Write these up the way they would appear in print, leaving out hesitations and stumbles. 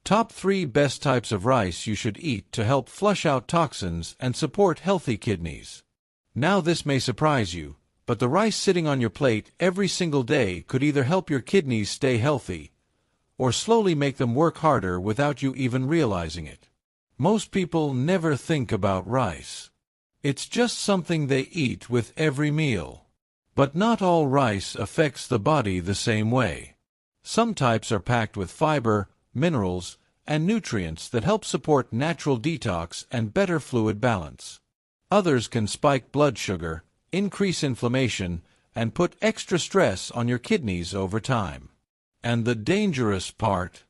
Top 3 best types of rice you should eat to help flush out toxins and support healthy kidneys. Now this may surprise you, but the rice sitting on your plate every single day could either help your kidneys stay healthy, or slowly make them work harder without you even realizing it. Most people never think about rice. It's just something they eat with every meal. But not all rice affects the body the same way. Some types are packed with fiber, minerals, and nutrients that help support natural detox and better fluid balance. Others can spike blood sugar, increase inflammation, and put extra stress on your kidneys over time. And the dangerous part: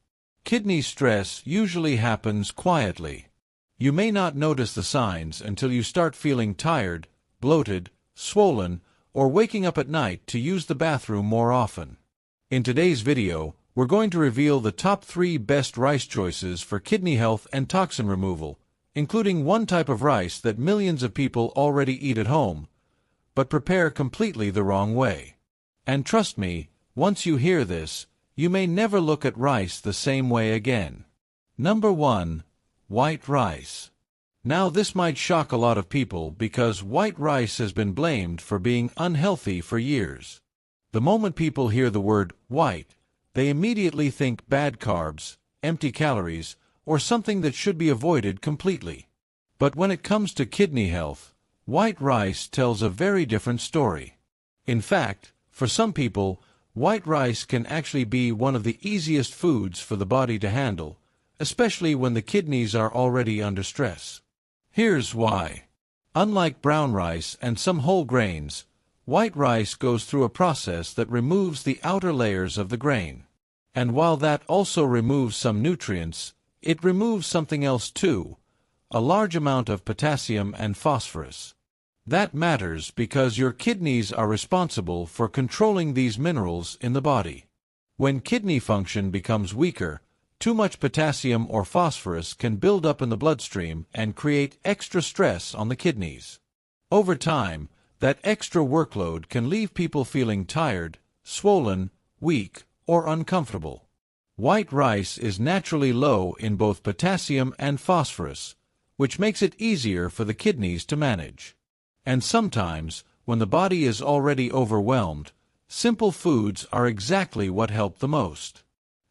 kidney stress usually happens quietly. You may not notice the signs until you start feeling tired, bloated, swollen, or waking up at night to use the bathroom more often. In today's video, we're going to reveal the top 3 best rice choices for kidney health and toxin removal, including one type of rice that millions of people already eat at home, but prepare completely the wrong way. And trust me, once you hear this, you may never look at rice the same way again. Number 1. White rice. Now this might shock a lot of people because white rice has been blamed for being unhealthy for years. The moment people hear the word white, they immediately think bad carbs, empty calories, or something that should be avoided completely. But when it comes to kidney health, white rice tells a very different story. In fact, for some people, white rice can actually be one of the easiest foods for the body to handle, especially when the kidneys are already under stress. Here's why. Unlike brown rice and some whole grains, white rice goes through a process that removes the outer layers of the grain. And while that also removes some nutrients, it removes something else too: a large amount of potassium and phosphorus. That matters because your kidneys are responsible for controlling these minerals in the body. When kidney function becomes weaker, too much potassium or phosphorus can build up in the bloodstream and create extra stress on the kidneys. Over time, that extra workload can leave people feeling tired, swollen, weak, or uncomfortable. White rice is naturally low in both potassium and phosphorus, which makes it easier for the kidneys to manage. And sometimes, when the body is already overwhelmed, simple foods are exactly what help the most.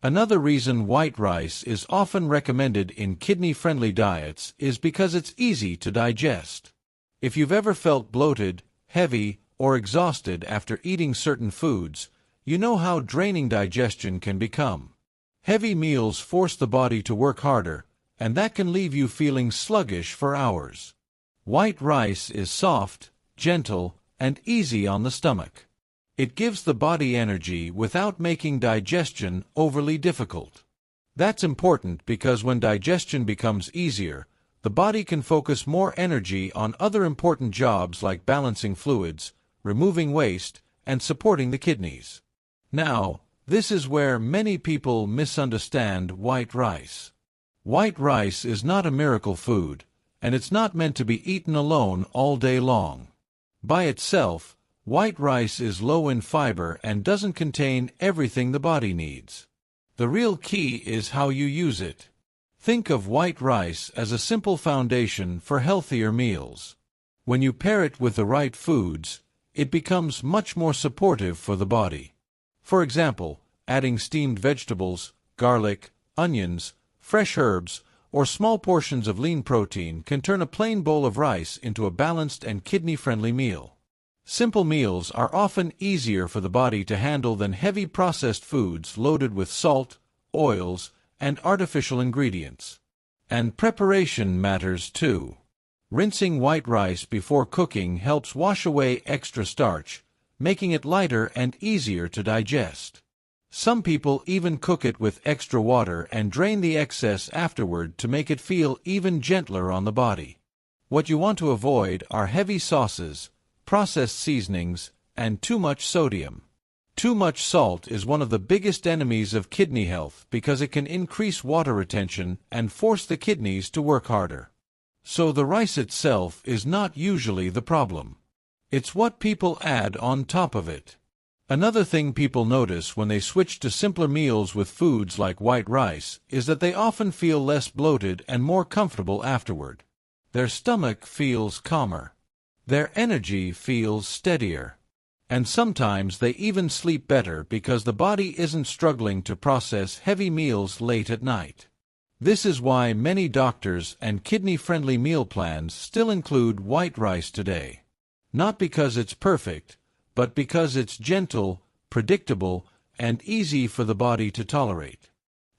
Another reason white rice is often recommended in kidney-friendly diets is because it's easy to digest. If you've ever felt bloated, heavy, or exhausted after eating certain foods, you know how draining digestion can become. Heavy meals force the body to work harder, and that can leave you feeling sluggish for hours. White rice is soft, gentle, and easy on the stomach. It gives the body energy without making digestion overly difficult. That's important because when digestion becomes easier, the body can focus more energy on other important jobs like balancing fluids, removing waste, and supporting the kidneys. Now, this is where many people misunderstand white rice. White rice is not a miracle food, and it's not meant to be eaten alone all day long. By itself, white rice is low in fiber and doesn't contain everything the body needs. The real key is how you use it. Think of white rice as a simple foundation for healthier meals. When you pair it with the right foods, it becomes much more supportive for the body. For example, adding steamed vegetables, garlic, onions, fresh herbs, or small portions of lean protein can turn a plain bowl of rice into a balanced and kidney-friendly meal. Simple meals are often easier for the body to handle than heavy processed foods loaded with salt, oils, and artificial ingredients. And preparation matters too. Rinsing white rice before cooking helps wash away extra starch, making it lighter and easier to digest. Some people even cook it with extra water and drain the excess afterward to make it feel even gentler on the body. What you want to avoid are heavy sauces, processed seasonings, and too much sodium. Too much salt is one of the biggest enemies of kidney health because it can increase water retention and force the kidneys to work harder. So the rice itself is not usually the problem. It's what people add on top of it. Another thing people notice when they switch to simpler meals with foods like white rice is that they often feel less bloated and more comfortable afterward. Their stomach feels calmer. Their energy feels steadier. And sometimes they even sleep better because the body isn't struggling to process heavy meals late at night. This is why many doctors and kidney-friendly meal plans still include white rice today. Not because it's perfect, but because it's gentle, predictable, and easy for the body to tolerate.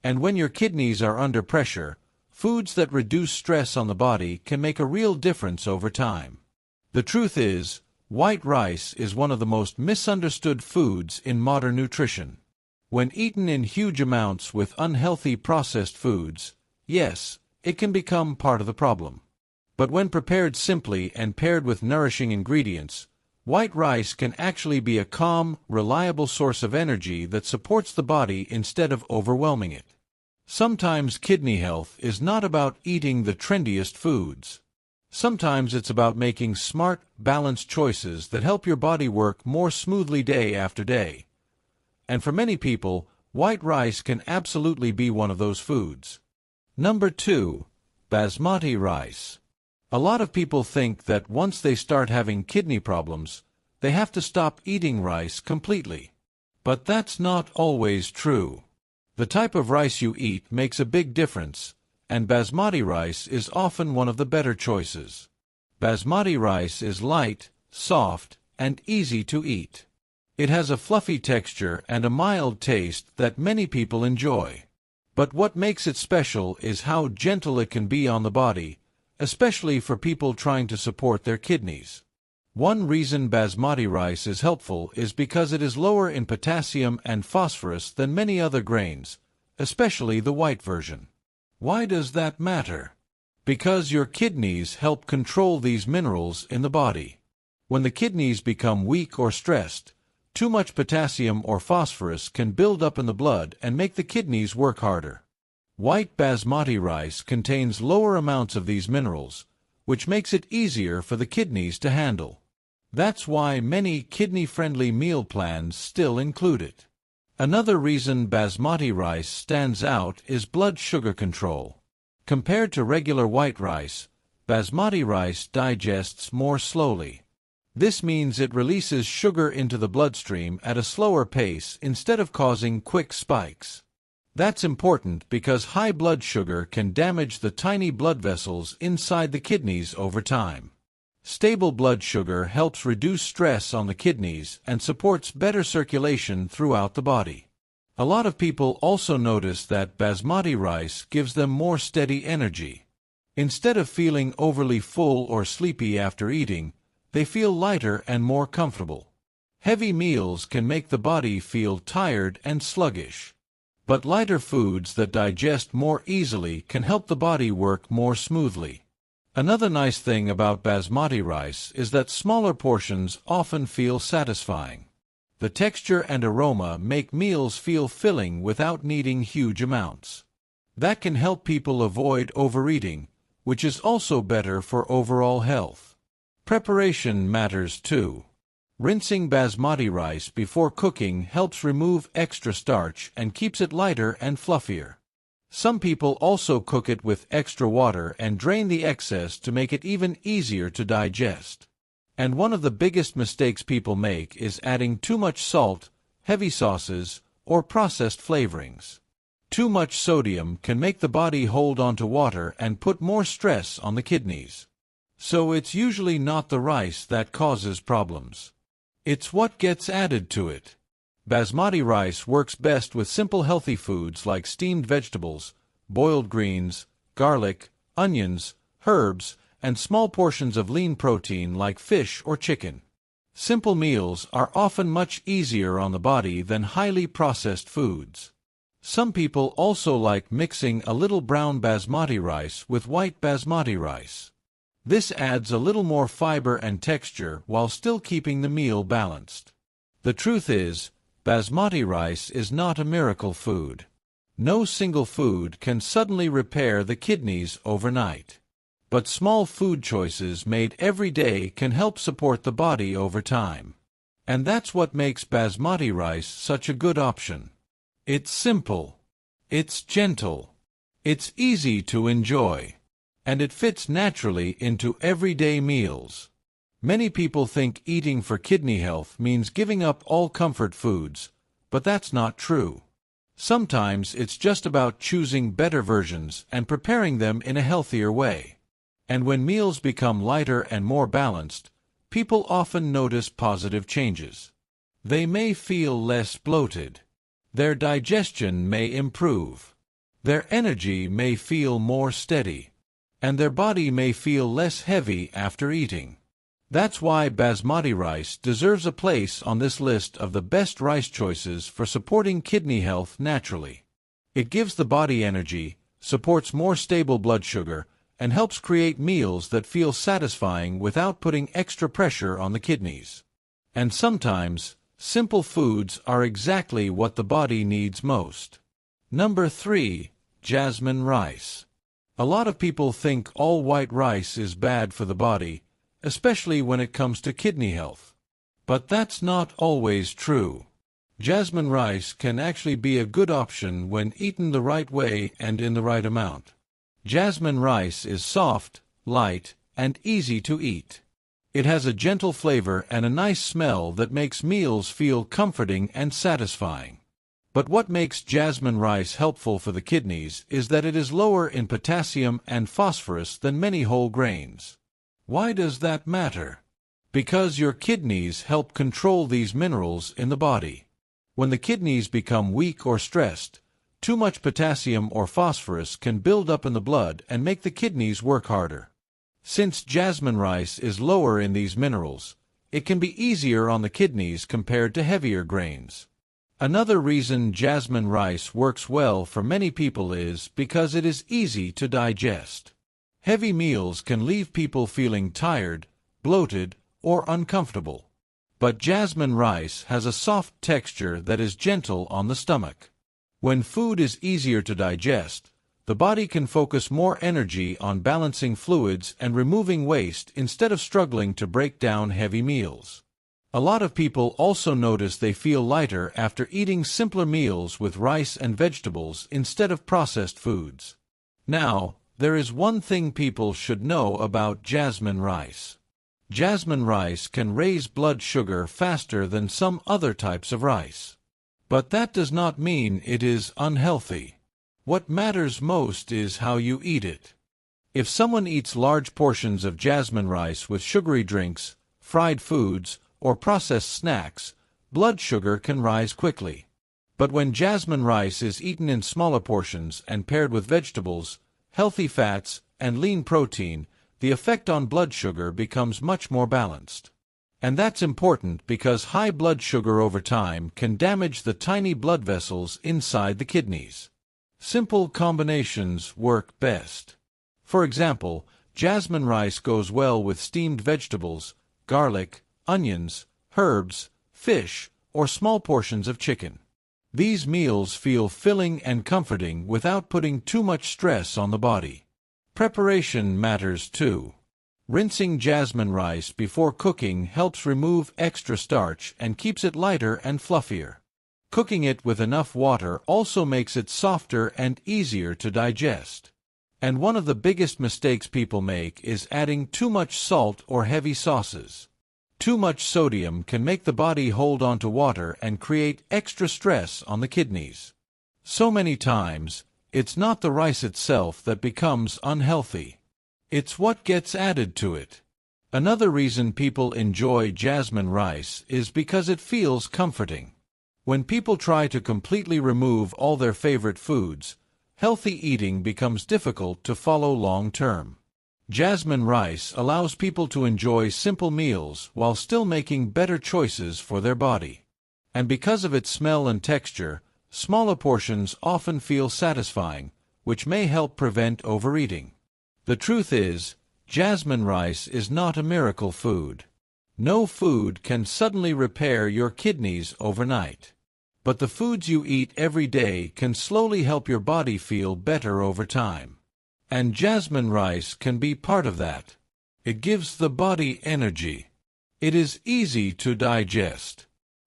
And when your kidneys are under pressure, foods that reduce stress on the body can make a real difference over time. The truth is, white rice is one of the most misunderstood foods in modern nutrition. When eaten in huge amounts with unhealthy processed foods, yes, it can become part of the problem. But when prepared simply and paired with nourishing ingredients, white rice can actually be a calm, reliable source of energy that supports the body instead of overwhelming it. Sometimes kidney health is not about eating the trendiest foods. Sometimes it's about making smart, balanced choices that help your body work more smoothly day after day. And for many people, white rice can absolutely be one of those foods. Number 2. Basmati rice. A lot of people think that once they start having kidney problems, they have to stop eating rice completely. But that's not always true. The type of rice you eat makes a big difference, and basmati rice is often one of the better choices. Basmati rice is light, soft, and easy to eat. It has a fluffy texture and a mild taste that many people enjoy. But what makes it special is how gentle it can be on the body, especially for people trying to support their kidneys. One reason basmati rice is helpful is because it is lower in potassium and phosphorus than many other grains, especially the white version. Why does that matter? Because your kidneys help control these minerals in the body. When the kidneys become weak or stressed, too much potassium or phosphorus can build up in the blood and make the kidneys work harder. White basmati rice contains lower amounts of these minerals, which makes it easier for the kidneys to handle. That's why many kidney-friendly meal plans still include it. Another reason basmati rice stands out is blood sugar control. Compared to regular white rice, basmati rice digests more slowly. This means it releases sugar into the bloodstream at a slower pace instead of causing quick spikes. That's important because high blood sugar can damage the tiny blood vessels inside the kidneys over time. Stable blood sugar helps reduce stress on the kidneys and supports better circulation throughout the body. A lot of people also notice that basmati rice gives them more steady energy. Instead of feeling overly full or sleepy after eating, they feel lighter and more comfortable. Heavy meals can make the body feel tired and sluggish. But lighter foods that digest more easily can help the body work more smoothly. Another nice thing about basmati rice is that smaller portions often feel satisfying. The texture and aroma make meals feel filling without needing huge amounts. That can help people avoid overeating, which is also better for overall health. Preparation matters too. Rinsing basmati rice before cooking helps remove extra starch and keeps it lighter and fluffier. Some people also cook it with extra water and drain the excess to make it even easier to digest. And one of the biggest mistakes people make is adding too much salt, heavy sauces, or processed flavorings. Too much sodium can make the body hold onto water and put more stress on the kidneys. So it's usually not the rice that causes problems. It's what gets added to it. Basmati rice works best with simple healthy foods like steamed vegetables, boiled greens, garlic, onions, herbs, and small portions of lean protein like fish or chicken. Simple meals are often much easier on the body than highly processed foods. Some people also like mixing a little brown basmati rice with white basmati rice. This adds a little more fiber and texture while still keeping the meal balanced. The truth is, basmati rice is not a miracle food. No single food can suddenly repair the kidneys overnight. But small food choices made every day can help support the body over time. And that's what makes basmati rice such a good option. It's simple. It's gentle. It's easy to enjoy. And it fits naturally into everyday meals. Many people think eating for kidney health means giving up all comfort foods, but that's not true. Sometimes it's just about choosing better versions and preparing them in a healthier way. And when meals become lighter and more balanced, people often notice positive changes. They may feel less bloated. Their digestion may improve. Their energy may feel more steady. And their body may feel less heavy after eating. That's why basmati rice deserves a place on this list of the best rice choices for supporting kidney health naturally. It gives the body energy, supports more stable blood sugar, and helps create meals that feel satisfying without putting extra pressure on the kidneys. And sometimes, simple foods are exactly what the body needs most. Number 3. Jasmine rice. A lot of people think all white rice is bad for the body, especially when it comes to kidney health. But that's not always true. Jasmine rice can actually be a good option when eaten the right way and in the right amount. Jasmine rice is soft, light, and easy to eat. It has a gentle flavor and a nice smell that makes meals feel comforting and satisfying. But what makes jasmine rice helpful for the kidneys is that it is lower in potassium and phosphorus than many whole grains. Why does that matter? Because your kidneys help control these minerals in the body. When the kidneys become weak or stressed, too much potassium or phosphorus can build up in the blood and make the kidneys work harder. Since jasmine rice is lower in these minerals, it can be easier on the kidneys compared to heavier grains. Another reason jasmine rice works well for many people is because it is easy to digest. Heavy meals can leave people feeling tired, bloated, or uncomfortable. But jasmine rice has a soft texture that is gentle on the stomach. When food is easier to digest, the body can focus more energy on balancing fluids and removing waste instead of struggling to break down heavy meals. A lot of people also notice they feel lighter after eating simpler meals with rice and vegetables instead of processed foods. Now, there is one thing people should know about jasmine rice. Jasmine rice can raise blood sugar faster than some other types of rice. But that does not mean it is unhealthy. What matters most is how you eat it. If someone eats large portions of jasmine rice with sugary drinks, fried foods, or processed snacks, blood sugar can rise quickly. But when jasmine rice is eaten in smaller portions and paired with vegetables, healthy fats, and lean protein, the effect on blood sugar becomes much more balanced. And that's important because high blood sugar over time can damage the tiny blood vessels inside the kidneys. Simple combinations work best. For example, jasmine rice goes well with steamed vegetables, garlic, onions, herbs, fish, or small portions of chicken. These meals feel filling and comforting without putting too much stress on the body. Preparation matters too. Rinsing jasmine rice before cooking helps remove extra starch and keeps it lighter and fluffier. Cooking it with enough water also makes it softer and easier to digest. And one of the biggest mistakes people make is adding too much salt or heavy sauces. Too much sodium can make the body hold on to water and create extra stress on the kidneys. So many times, it's not the rice itself that becomes unhealthy. It's what gets added to it. Another reason people enjoy jasmine rice is because it feels comforting. When people try to completely remove all their favorite foods, healthy eating becomes difficult to follow long term. Jasmine rice allows people to enjoy simple meals while still making better choices for their body. And because of its smell and texture, smaller portions often feel satisfying, which may help prevent overeating. The truth is, jasmine rice is not a miracle food. No food can suddenly repair your kidneys overnight. But the foods you eat every day can slowly help your body feel better over time. And jasmine rice can be part of that. It gives the body energy. It is easy to digest.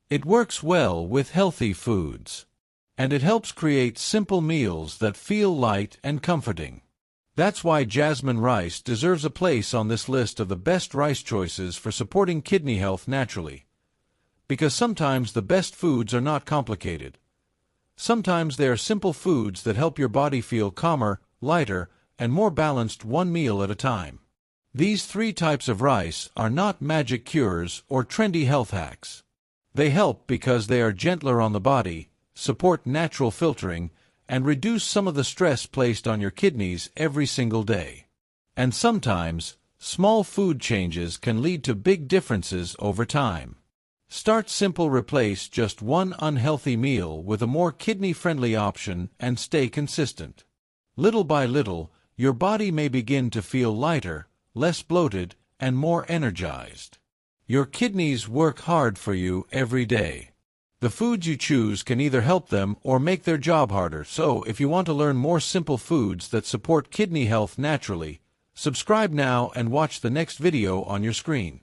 It works well with healthy foods. And it helps create simple meals that feel light and comforting. That's why jasmine rice deserves a place on this list of the best rice choices for supporting kidney health naturally. Because sometimes the best foods are not complicated. Sometimes they are simple foods that help your body feel calmer, lighter, and more balanced one meal at a time. These 3 types of rice are not magic cures or trendy health hacks. They help because they are gentler on the body, support natural filtering, and reduce some of the stress placed on your kidneys every single day. And sometimes, small food changes can lead to big differences over time. Start simple, replace just one unhealthy meal with a more kidney-friendly option and stay consistent. Little by little, your body may begin to feel lighter, less bloated, and more energized. Your kidneys work hard for you every day. The foods you choose can either help them or make their job harder, so if you want to learn more simple foods that support kidney health naturally, subscribe now and watch the next video on your screen.